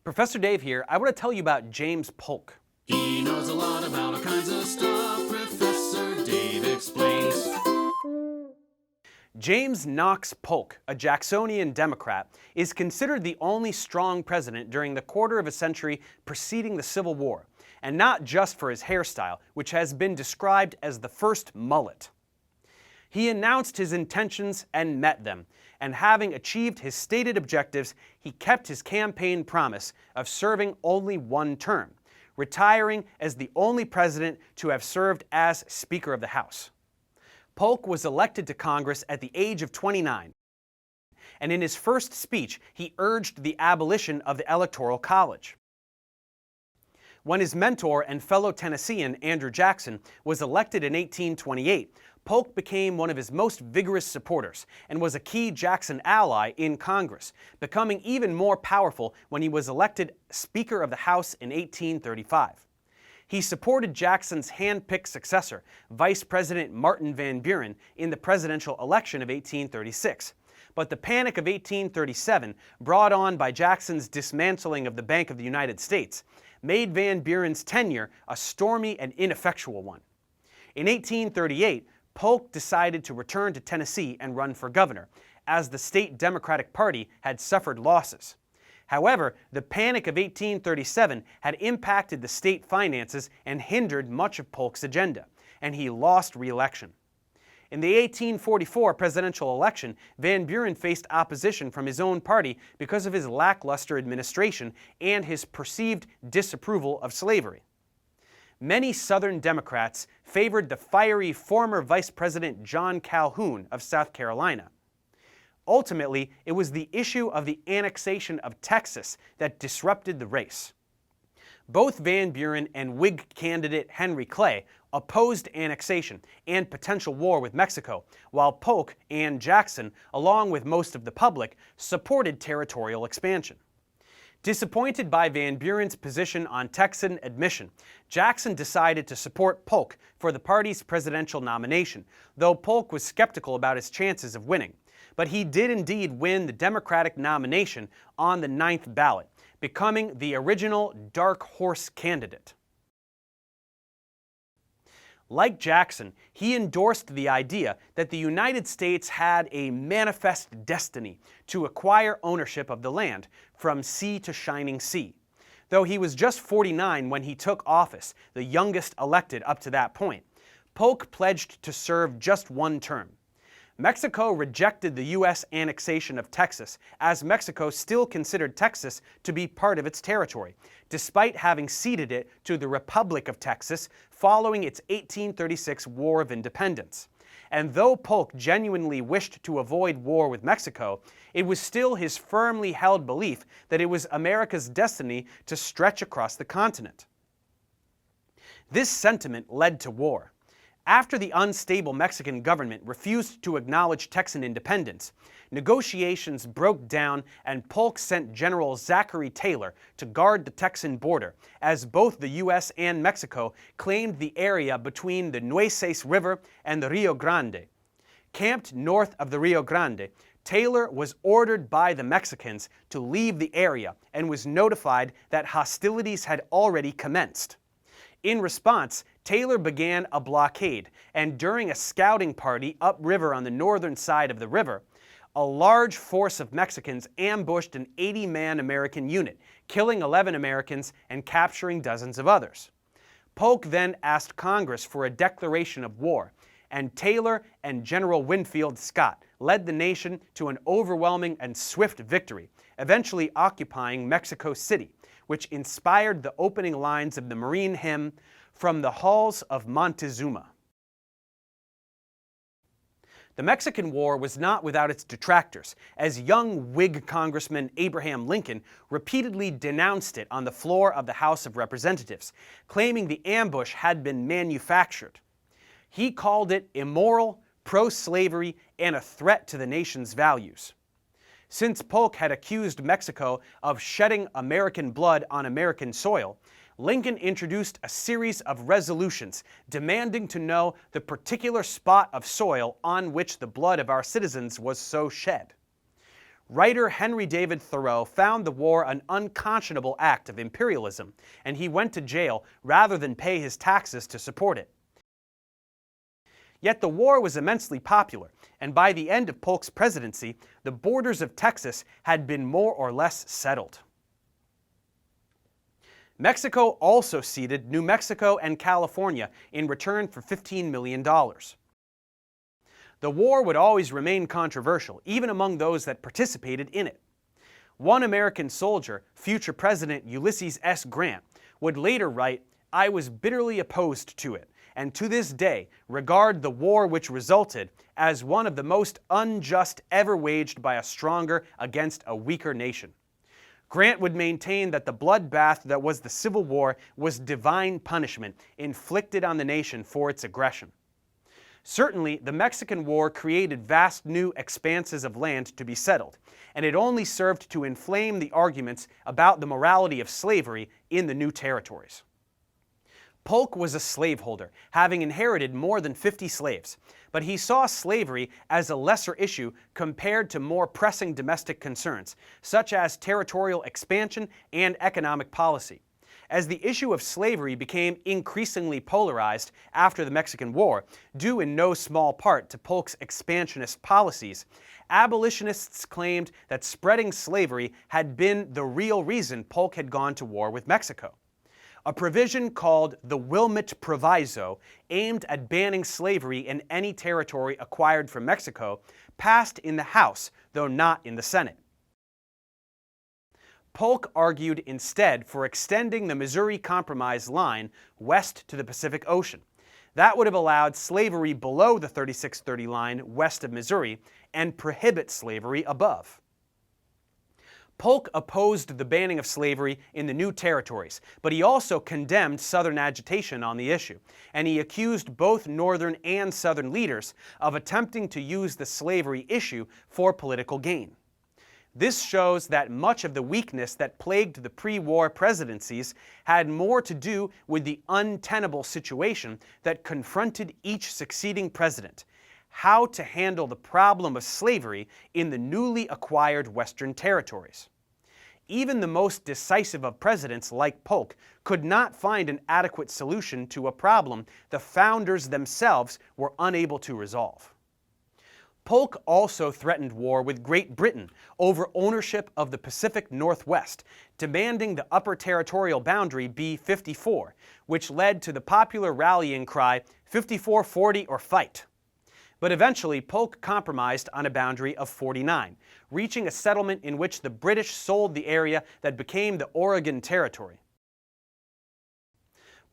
Professor Dave here. I want to tell you about James Polk. He knows a lot about all kinds of stuff. Professor Dave explains. James Knox Polk, a Jacksonian Democrat, is considered the only strong president during the quarter of a century preceding the Civil War, and not just for his hairstyle, which has been described as the first mullet. He announced his intentions and met them, and having achieved his stated objectives, he kept his campaign promise of serving only one term, retiring as the only president to have served as Speaker of the House. Polk was elected to Congress at the age of 29, and in his first speech, he urged the abolition of the Electoral College. When his mentor and fellow Tennessean, Andrew Jackson, was elected in 1828, Polk became one of his most vigorous supporters and was a key Jackson ally in Congress, becoming even more powerful when he was elected Speaker of the House in 1835. He supported Jackson's hand-picked successor, Vice President Martin Van Buren, in the presidential election of 1836. But the Panic of 1837, brought on by Jackson's dismantling of the Bank of the United States, made Van Buren's tenure a stormy and ineffectual one. In 1838, Polk decided to return to Tennessee and run for governor, as the state Democratic Party had suffered losses. However, the Panic of 1837 had impacted the state finances and hindered much of Polk's agenda, and he lost re-election. In the 1844 presidential election, Van Buren faced opposition from his own party because of his lackluster administration and his perceived disapproval of slavery. Many Southern Democrats favored the fiery former Vice President John Calhoun of South Carolina. Ultimately, it was the issue of the annexation of Texas that disrupted the race. Both Van Buren and Whig candidate Henry Clay opposed annexation and potential war with Mexico, while Polk and Jackson, along with most of the public, supported territorial expansion. Disappointed by Van Buren's position on Texan admission, Jackson decided to support Polk for the party's presidential nomination, though Polk was skeptical about his chances of winning. But he did indeed win the Democratic nomination on the 9th ballot, becoming the original dark horse candidate. Like Jackson, he endorsed the idea that the United States had a manifest destiny to acquire ownership of the land from sea to shining sea. Though he was just 49 when he took office, the youngest elected up to that point, Polk pledged to serve just one term. Mexico rejected the U.S. annexation of Texas, as Mexico still considered Texas to be part of its territory, despite having ceded it to the Republic of Texas following its 1836 War of Independence. And though Polk genuinely wished to avoid war with Mexico, it was still his firmly held belief that it was America's destiny to stretch across the continent. This sentiment led to war. After the unstable Mexican government refused to acknowledge Texan independence, negotiations broke down and Polk sent General Zachary Taylor to guard the Texan border, as both the U.S. and Mexico claimed the area between the Nueces River and the Rio Grande. Camped north of the Rio Grande, Taylor was ordered by the Mexicans to leave the area and was notified that hostilities had already commenced. In response, Taylor began a blockade, and during a scouting party upriver on the northern side of the river, a large force of Mexicans ambushed an 80-man American unit, killing 11 Americans and capturing dozens of others. Polk then asked Congress for a declaration of war, and Taylor and General Winfield Scott led the nation to an overwhelming and swift victory, eventually occupying Mexico City, which inspired the opening lines of the Marine hymn, "From the Halls of Montezuma." The Mexican War was not without its detractors, as young Whig Congressman Abraham Lincoln repeatedly denounced it on the floor of the House of Representatives, claiming the ambush had been manufactured. He called it immoral, pro-slavery, and a threat to the nation's values. Since Polk had accused Mexico of shedding American blood on American soil, Lincoln introduced a series of resolutions demanding to know the particular spot of soil on which the blood of our citizens was so shed. Writer Henry David Thoreau found the war an unconscionable act of imperialism, and he went to jail rather than pay his taxes to support it. Yet the war was immensely popular, and by the end of Polk's presidency, the borders of Texas had been more or less settled. Mexico also ceded New Mexico and California in return for $15 million. The war would always remain controversial, even among those that participated in it. One American soldier, future President Ulysses S. Grant, would later write, "I was bitterly opposed to it, and to this day regard the war which resulted as one of the most unjust ever waged by a stronger against a weaker nation." Grant would maintain that the bloodbath that was the Civil War was divine punishment inflicted on the nation for its aggression. Certainly, the Mexican War created vast new expanses of land to be settled, and it only served to inflame the arguments about the morality of slavery in the new territories. Polk was a slaveholder, having inherited more than 50 slaves, but he saw slavery as a lesser issue compared to more pressing domestic concerns, such as territorial expansion and economic policy. As the issue of slavery became increasingly polarized after the Mexican War, due in no small part to Polk's expansionist policies, abolitionists claimed that spreading slavery had been the real reason Polk had gone to war with Mexico. A provision called the Wilmot Proviso, aimed at banning slavery in any territory acquired from Mexico, passed in the House, though not in the Senate. Polk argued instead for extending the Missouri Compromise line west to the Pacific Ocean. That would have allowed slavery below the 3630 line west of Missouri and prohibit slavery above. Polk opposed the banning of slavery in the new territories, but he also condemned Southern agitation on the issue, and he accused both Northern and Southern leaders of attempting to use the slavery issue for political gain. This shows that much of the weakness that plagued the pre-war presidencies had more to do with the untenable situation that confronted each succeeding president: how to handle the problem of slavery in the newly acquired Western territories. Even the most decisive of presidents, like Polk, could not find an adequate solution to a problem the founders themselves were unable to resolve. Polk also threatened war with Great Britain over ownership of the Pacific Northwest, demanding the upper territorial boundary be 54, which led to the popular rallying cry, "54-40 or fight." But eventually, Polk compromised on a boundary of 49, reaching a settlement in which the British sold the area that became the Oregon Territory.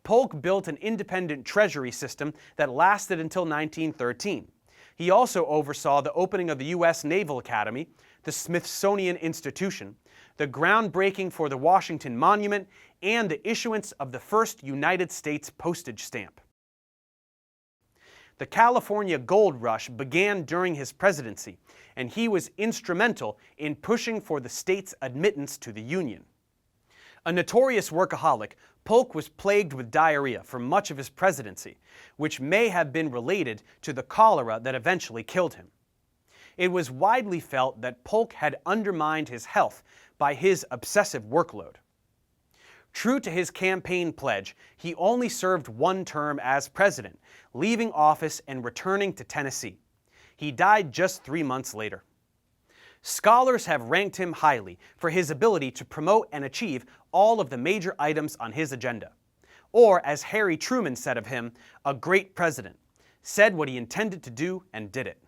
Polk built an independent treasury system that lasted until 1913. He also oversaw the opening of the U.S. Naval Academy, the Smithsonian Institution, the groundbreaking for the Washington Monument, and the issuance of the first United States postage stamp. The California gold rush began during his presidency, and he was instrumental in pushing for the state's admittance to the Union. A notorious workaholic, Polk was plagued with diarrhea for much of his presidency, which may have been related to the cholera that eventually killed him. It was widely felt that Polk had undermined his health by his obsessive workload. True to his campaign pledge, he only served one term as president, leaving office and returning to Tennessee. He died just 3 months later. Scholars have ranked him highly for his ability to promote and achieve all of the major items on his agenda. Or, as Harry Truman said of him, a great president, said what he intended to do and did it.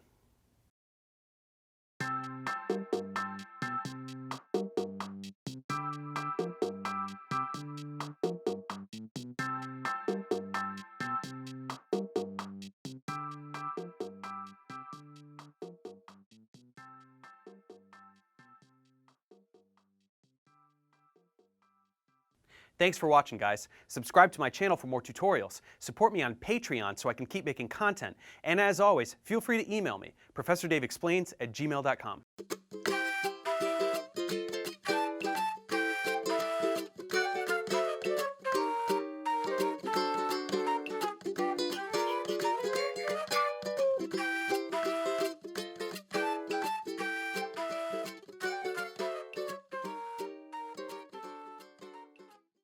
Thanks for watching, guys. Subscribe to my channel for more tutorials. Support me on Patreon so I can keep making content. And as always, feel free to email me, ProfessorDaveExplains@gmail.com.